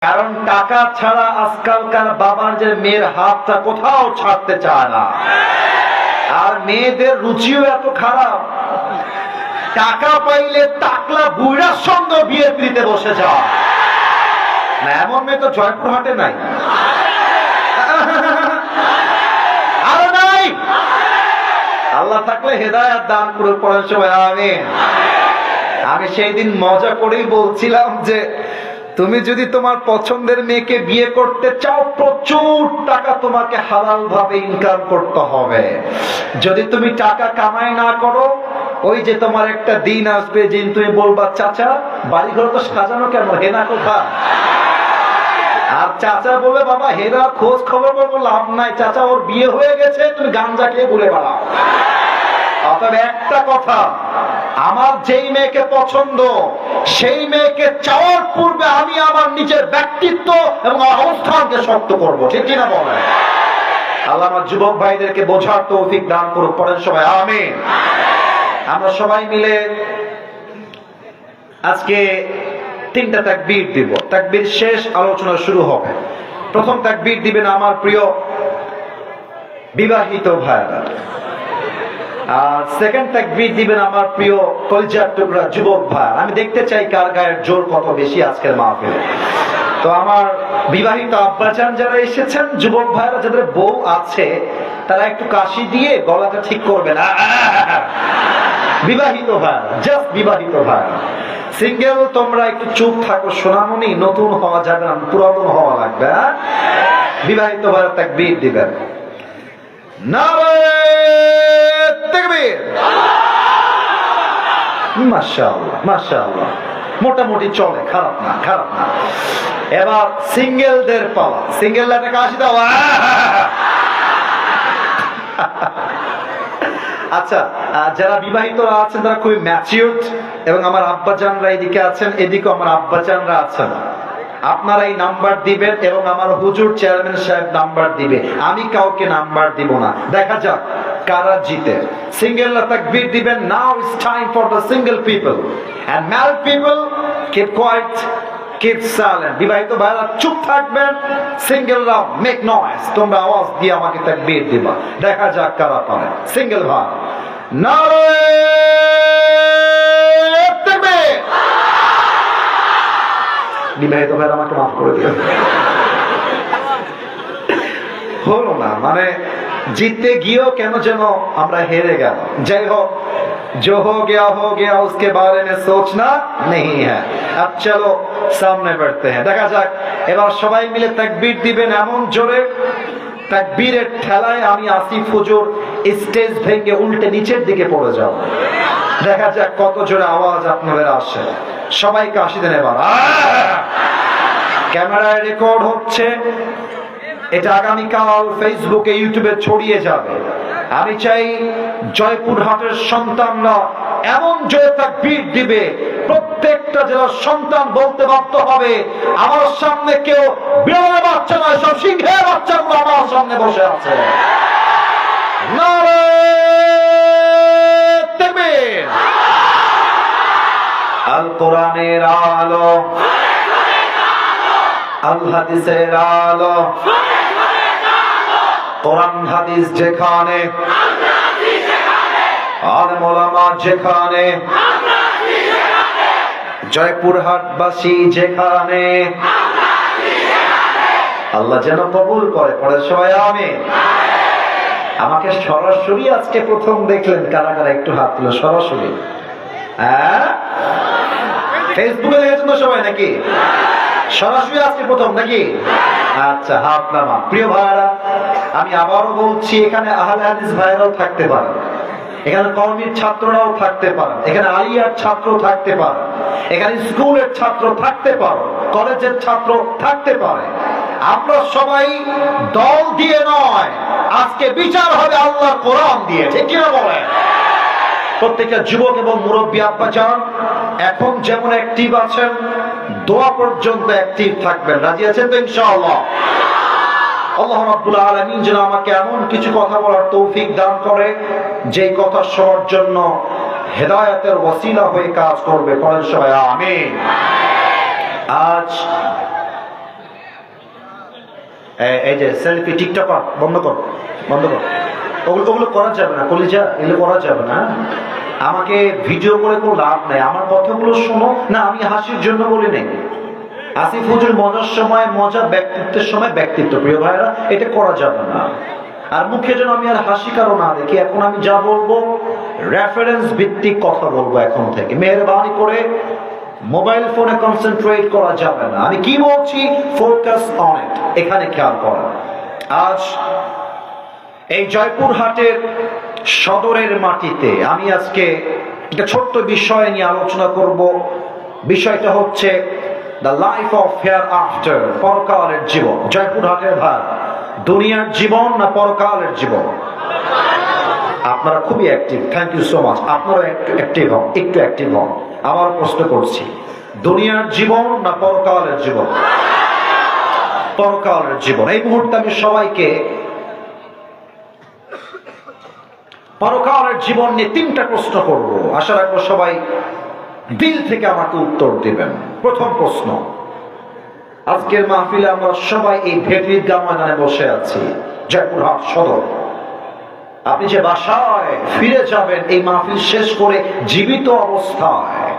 কারণ টাকা ছাড়া আজকালকার বাবার যে মেয়ের হাতটা কোথাও ছাড়তে চায় না। আর মেয়েদের রুচিও এত খারাপ, টাকা পাইলে টাকলা বুড়ার সঙ্গে বিয়ে দিতে বসে যায় না। এমন মেয়ে তো জয়পুরহাটে নাই, আরো নাই। আল্লাহ থাকলে হেদায়েত দান করে পড়ার সময় আমি সেই দিন মজা করেই বলছিলাম যে তুমি যদি তোমার পছন্দের মেয়েকে বিয়ে করতে চাও, প্রচুর টাকা তোমাকে হালাল ভাবে ইনকাম করতে হবে। যদি তুমি টাকা কামাই না করো, ওই যে তোমার একটা দিন আসবে যে তুমি বলবা চাচা বাড়ি ঘর তো সাজানো কেন, হেনা কোথায়? আর চাচা বলবে বাবা হেনা খোঁজ খবর করবো লাভ নাই, চাচা ওর বিয়ে হয়ে গেছে, তুমি গাঞ্জা খেয়ে ঘুরে বেড়াও। অতএব একটা কথা, আমার যেই মেয়েকে পছন্দ সেই মেয়েকে চাওয়ার পূর্বে আমি আমার নিজের ব্যক্তিত্ব এবং অবস্থানকে শক্ত করবো, ঠিক কিনা বলেন? আল্লাহ আমার যুবক ভাইদেরকে বোঝার তৌফিক দান করুক, পড়েন সবাই আমিন। আমরা সবাই মিলে আজকে 3টা তাকবীর দিব। তাকবীর শেষ আলোচনা শুরু হবে। প্রথম তাকবীর দিবেন আমার প্রিয় বিবাহিত ভাইরা, আর সেকেন্ড তাকবীর দিবেন আমার প্রিয় কলিজার টুকরা যুবক ভাই। আমি দেখতে চাই কার গায়ের জোর কত বেশি আজকের মাহফিলে। তো আমার বিবাহিত আব্বাজান যারা এসেছেন, যুবক ভাইরা যাদের বউ আছে, তারা একটু কাশি দিয়ে গলাটা ঠিক করবেন। বিবাহিত ভাই, জাস্ট বিবাহিত ভাই। সিঙ্গেল তোমরা একটু চুপ থাকো, সোনামণি, নতুন হওয়া যাবে না, পুরাতন হওয়া লাগবে। বিবাহিত ভাইরা তাকবীর দিবেন। নারে তাকবীর, মাশাআল্লাহ মাশাআল্লাহ, মোটামুটি চলে, খারাপ না খারাপ না। এবার সিঙ্গেলদের পাওয়া, সিঙ্গেলরা একটা কাশি দাও। আচ্ছা, যারা বিবাহিতরা আছেন তারা খুবই ম্যাচিউরড, এবং আমার আব্বাজানরা এদিকে আছেন, এদিকে আমার আব্বাজানরা আছেন। আপনারা এই নাম্বার দিবেন এবং আমার হুজুর চেয়ারম্যান সাহেব নাম্বার দিবে, আমি কাউকে নাম্বার দিব না। দেখা যাক কারা জিতে। সিঙ্গেলরা তাকবীর দিবেন। Now it's time for the single people and married people keep quiet, keep silent. বিবাহিত ভাইরা চুপ থাকবেন, সিঙ্গেলরা মেক নয়েজ, তোমরা আওয়াজ দিয়ে আমাকে তাকবীর দিবা। দেখা যাক কারা পারে। সিঙ্গেল ভাই নারে তাকবীর। বিবাহিত ভাইরা আমাকে মাফ করে দিও, হলো না, মানে জিততে গিয়েও কেন যেন আমরা হেরে গেল। যাই হোক, जो हो गया उसके बारे में सोचना नहीं है। अब चलो सामने बढ़ते हैं। দেখা যাক এবার সবাই মিলে তাকবীর দিবেন এমন জোরে, তাকবীরের ঠেলায় আমি আসিফ হুজুর স্টেজ ভেঙে উল্টে নিচের দিকে পড়ে যাব। দেখা যাক কত জোরে আওয়াজ আপনাদের আসে। সবাই কাশি দেন এবার। ক্যামেরায় রেকর্ড হচ্ছে, এটা আগামীকাল ফেসবুকে ইউটিউবে ছড়িয়ে যাবে। আমি চাই জয়পুরহাটের সন্তানরা এমন জয় তাকবীর দিবে, প্রত্যেকটা জেলার সন্তান বলতে বাধ্য হবে আমার সামনে কেউ বিড়ালের বাচ্চা নয়, সব সিংহের বাচ্চাগুলো আমার সামনে বসে আছে। নারে তাকবীর। আল কোরআনের আলো, আল হাদিসের আলো, কোরআন হাদিস যেখানে, আলেম ওলামা যেখানে, জয়পুরহাটবাসী যেখানে, আল্লাহ যেন কবুল করে। পরে সবাই আমিন। আমাকে সরাসরি আজকে প্রথম দেখলেন কারা কারা, একটু হাত তুলো সরাসরি। হ্যাঁ, ফেসবুকে দেখেছেন তো সবাই নাকি? সরাসরি আজকে প্রথম নাকি? আচ্ছা, হাত নামা। প্রিয় ভাইরা, আমি আবারও বলছি, এখানে আহলে হাদিস ভাইরাও থাকতে পারে, এখানে কওমির ছাত্ররাও থাকতে পারে, এখানে আলিয়ার ছাত্র থাকতে পারে, এখানে স্কুলের ছাত্র থাকতে পারে, কলেজের ছাত্র থাকতে পারে। আমরা সবাই দল দিয়ে নয়, আজকে বিচার হবে আল্লাহর কোরআন দিয়ে, ঠিক কিনা বলেন? প্রত্যেকটা যুবক এবং মুরব্বী আব্বাজান এখন যেমন অ্যাক্টিভ আছেন, দোয়া পর্যন্ত অ্যাক্টিভ থাকবেন। রাজি আছেন তো ইনশাআল্লাহ? আল্লাহ রাব্বুল আলামিন যেন আমাকে এমন কিছু কথা বলার তৌফিক দান করে যেই কথা সবার জন্য হেদায়েতের ওসিলা হয়ে কাজ করবে। পড়েন সবাই আমিন। আজ এই যে সেলফি টিকটক বন্ধ কর, বন্ধ কর, ওগুলো করা যাবে না, কলিজা এগুলো করা যাবে না। আমাকে ভিডিও করে কোনো লাভ নাই, আমার কথাগুলো শোনো না, আমি হাসির জন্য বলি নাই। আসিফ হুজুর মজার সময় মজা, ব্যক্তিত্বের সময় ব্যক্তিত্ব, প্রিয় ভাইরা, এটা করা যাবে না। আর মুখে যেন আমি আর হাসি কারো না দেখি। এখন আমি যা বলবো রেফারেন্স ভিত্তিক কথা বলবো এখন থেকে। মেহেরবানি করে মোবাইল ফোনে কনসেন্ট্রেট করা যাবে না। আমি কি বলছি, ফোকাস অন ইট, এখানে খেয়াল করা। আজ এই জয়পুরহাটের সদরের মাটিতে আমি আজকে একটা ছোট্ট বিষয় নিয়ে আলোচনা করব। বিষয়টা হচ্ছে the life of hair after, পরকালের জীবন। জয়পুরহাটের ভাই, দুনিয়ার জীবন না পরকালের জীবন? আপনারা খুবই active, thank you so much. আপনারা একটু অ্যাক্টিভ হন, একটু অ্যাক্টিভ হন। আবার প্রশ্ন করছি, দুনিয়ার জীবন না পরকালের জীবন? পরকালের জীবন। এই মুহূর্তে আমি সবাইকে পরকালের জীবন নিয়ে 3টা প্রশ্ন করব। আশা রাখবো সবাই দিল থেকে আমাকে উত্তর দিবেন। প্রথম প্রশ্ন, আজকের মাহফিলে আমরা সবাই এই ভেটির গামানে বসে আছি, জয়পুরহাট সদর। আপনি যে বাসায় ফিরে যাবেন এই মাহফিল শেষ করে জীবিত অবস্থায়,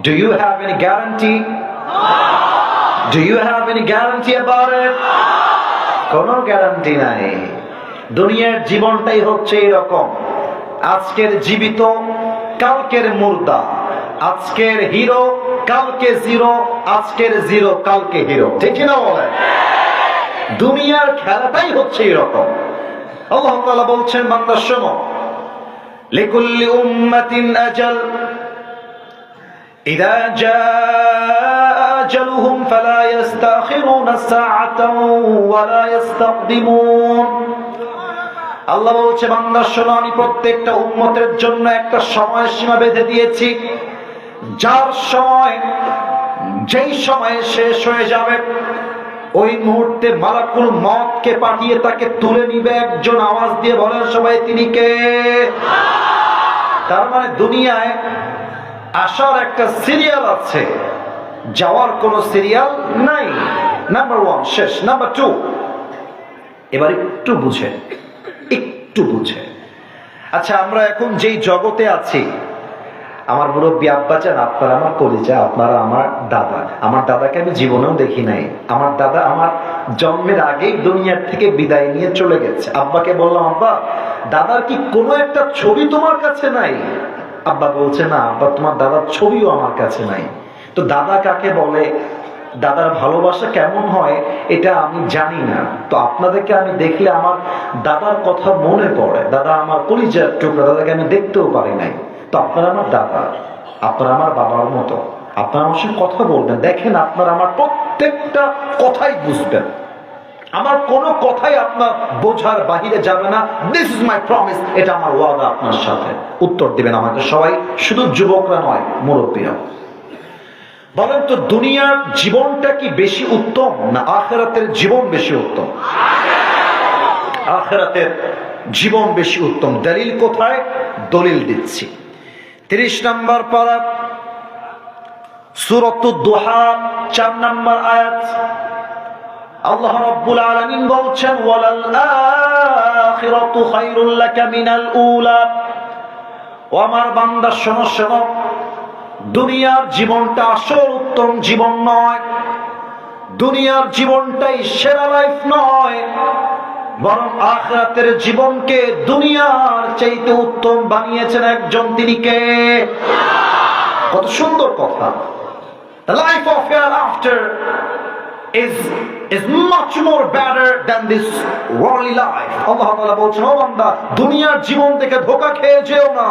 do you have any guarantee? Do you have any guarantee about it? কোনো গ্যারান্টি নাই। দুনিয়ার জীবনটাই হচ্ছে এরকম, আজকের জীবিত কালকের মুর্দা, আজকের হিরো কালকে জিরো, আজকের জিরো কালকে হিরো, ঠিক না বলে? দুনিয়ার খেলাটাই হচ্ছে এরকম। আল্লাহ তাআলা বলছেন, বান্দা শোনো, লিকুল্লি উম্মাতিন আজাল ইযা জাআ আজালুহুম ফালা ইস্তাখিরুনা সাআতান ওয়া লা ইস্তাকদিমুন। আল্লাহ বলছে, বান্দা শোনো, আমি প্রত্যেকটা উম্মতের জন্য একটা সময়সীমা বেঁধে দিয়েছি, যার সময় যেই সময়ে শেষ হয়ে যাবে ওই মুহূর্তে মালাকুল মউতকে পাঠিয়ে তাকে তুলে নিবে একজন। আওয়াজ দিয়ে বলেন সবাই, তিনি কে? তার মানে দুনিয়ায় আসার একটা সিরিয়াল আছে, যাওয়ার কোন সিরিয়াল নাই। নাম্বার 1 শেষ। নাম্বার 2, এবার একটু বুঝে, একটু বুঝে। আচ্ছা, আমরা এখন যেই জগতে আছি, আমার মুরব্বী আব্বাজান, আপনারা আমার কলিজা, আপনারা আমার দাদা। আমার দাদাকে আমি জীবনেও দেখি নাই। আমার দাদা আমার জন্মের আগেই দুনিয়ার থেকে বিদায় নিয়ে চলে গেছে। আব্বাকে বললাম, আব্বা, দাদার কি কোনো একটা ছবি তোমার কাছে নাই? আব্বা বলছে, না আব্বা, তোমার দাদার ছবিও আমার কাছে নাই। তো দাদা কাকে বলে, দাদার ভালোবাসা কেমন হয় এটা আমি জানি না। তো আপনাদেরকে আমি দেখলে আমার দাদার কথা মনে পড়ে। দাদা আমার কলিজার টুকরা, দাদাকে আমি দেখতেও পারি নাই। তো আপনারা আমার দাদা, আপনারা আমার বাবার মতো, আপনারা আমার সঙ্গে কথা বলবেন। দেখেন, আপনারা আমার প্রত্যেকটা কথাই বুঝবেন, আমার কোনো কথাই আপনার বোঝার বাহিরে যাবে না। দিস ইজ মাই প্রমিস, এটা আমার ওয়াদা আপনার সাথে। উত্তর দিবেন আমাকে সবাই, শুধু যুবকরা নয়, মুরব্বীরা। বলেন তো, দুনিয়ার জীবনটা কি বেশি উত্তম না আখিরাতের জীবন বেশি উত্তম? আখিরাতের জীবন বেশি উত্তম। দলিল কোথায়? দলিল দিচ্ছি। 30 নম্বর পারা, সূরাতুদ দুহা, 4 নম্বর আয়াত। আল্লাহ রাব্বুল আলামিন বলছেন, ওয়ালাল আখিরাতু খায়রুল লাকা মিনাল উলা। ও আমার বান্দা, শোনো শোনো, দুনিয়ার জীবনটা আসল উত্তম জীবন নয়, দুনিয়ার জীবনটাই সেরা লাইফ নয়, বরং আখিরাতের জীবনকে দুনিয়ার চাইতে উত্তম বানিয়েছেন একজন, তিনি কে? কত সুন্দর কথা। The life of hereafter is much more better than this worldly life. আল্লাহ তাআলা বলছেন, ও বান্দা, দুনিয়ার জীবন থেকে ধোঁকা খেয়ে যেও না।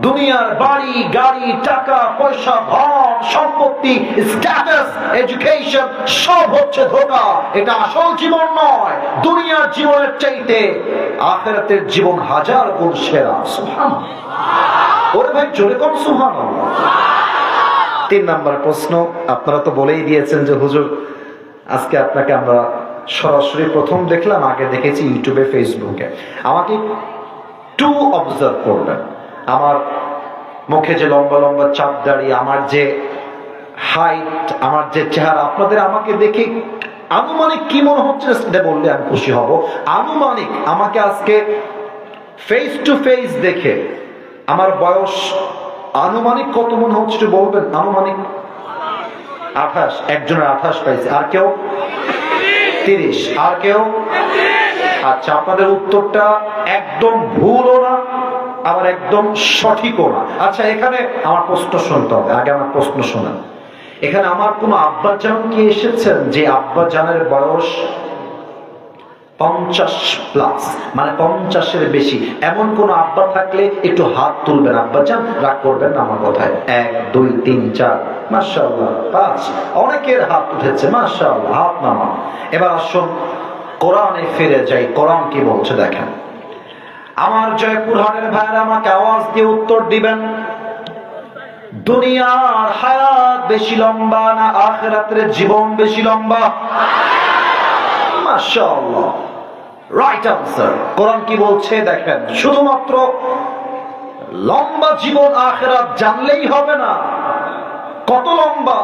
দুনিয়ার বাড়ি গাড়ি, টাকা পয়সা, ধন সম্পত্তি, স্ট্যাটাস, এডুকেশন সব হচ্ছে ধোঁকা। এটা আসল জীবন নয়। দুনিয়ার জীবনের চাইতে আখিরাতের জীবন 1000 গুণ সেরা। সুবহানাল্লাহ। ওরে ভাই, জোরে কোন সুবহানাল্লাহ। 3 নম্বর প্রশ্ন, আপনারা তো বলেই দিয়েছেন যে হুজুর, আজকে আপনাকে আমরা সরাসরি প্রথম দেখলাম, আগে দেখেছি ইউটিউবে, ফেসবুকে। আমাকে একটু অবজার্ভ করবেন। আমার মুখে যে লম্বা লম্বা চাপ দাড়ি, আমার যে হাইট, আমার যে চেহারা, আপনাদের আমাকে দেখে আনুমানিক কি মনে হচ্ছে সেটা বললে আমি খুশি হব। আনুমানিক আমাকে আজকে ফেস টু ফেস দেখে আমার বয়স আনুমানিক কত মনে হচ্ছে একটু বলবেন। আনুমানিক 28, একজনের 28 পাইছে, আর কেউ 30, আর কেউ। আচ্ছা, আপনাদের উত্তরটা একদম ভুলও না আবার একদম সঠিকও না। আচ্ছা, এখানে আমার প্রশ্ন শুনতে হবে, আগে আমার প্রশ্ন শোনেন। এখানে আমার কোন আব্বাজান কি এসেছেন যে আব্বাজানের বয়স 50+, মানে 50-এর বেশি? এমন কোন আব্বা থাকলে একটু হাত তুলবেন। আব্বাজান রাগ করবেন না আমার কথায়। 1 2 3 4, মাশাআল্লাহ 5, অনেকের হাত উঠেছে, মাশাআল্লাহ, হাত নামা। এবার আসুন কোরআনে ফিরে যাই। কোরআন কি বলছে দেখেন। আমার জয়পুরহাটের ভাইরা আমাকে আওয়াজ দিয়ে উত্তর দিবেন, দুনিয়ার হায়াত বেশি লম্বা না আখিরাতের জীবন বেশি লম্বা? মাশাআল্লাহ, রাইট আনসার। কোরআন কি বলছে দেখেন, শুধুমাত্র লম্বা জীবন আখিরাত জানলেই হবে না, কত লম্বা,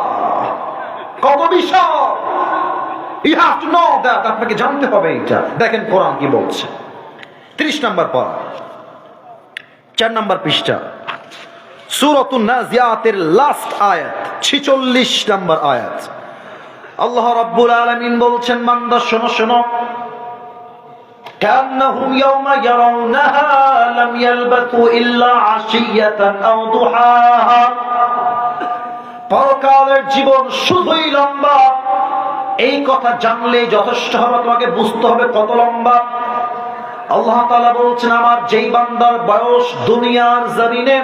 কত বিশাল, you have to know that, আপনাকে জানতে হবে এটা। দেখেন কোরআন কি বলছে। 30 নম্বর পারা, 4 নম্বর পৃষ্ঠা, সূরাতুন নাজিয়াতের লাস্ট আয়াত, 46 নম্বর আয়াত। আল্লাহ রাব্বুল আলামিন বলছেন, বান্দা শোনো শোনো, কান্নাহুম ইয়াওমা ইয়ারাউনাহা লাম ইয়ালবাথু ইল্লা আশিয়াতান আও দুহাহা। পরকালের জীবন শুধুই লম্বা, এই কথা জানলে যথেষ্ট হবে, তোমাকে বুঝতে হবে কত লম্বা। আল্লাহ তাআলা বলছেন, আমার যেই বান্দার বয়স দুনিয়ার জমিনে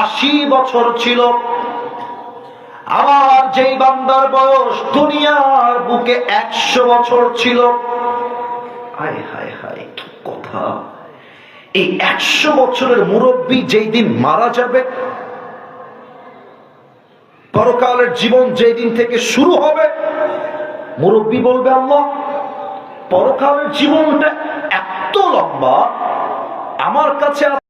80 বছর ছিল, আমার যেই বান্দার বয়স দুনিয়ার বুকে 100 বছর ছিল। হায় হায় হায়, কি কথা! এই 100 বছরের মুরব্বী যেই দিন মারা যাবে, পরকালের জীবন যেই দিন থেকে শুরু হবে, মুরব্বী বলবে, আল্লাহ পরকালের জীবনটা এত লম্বা, আমার কাছে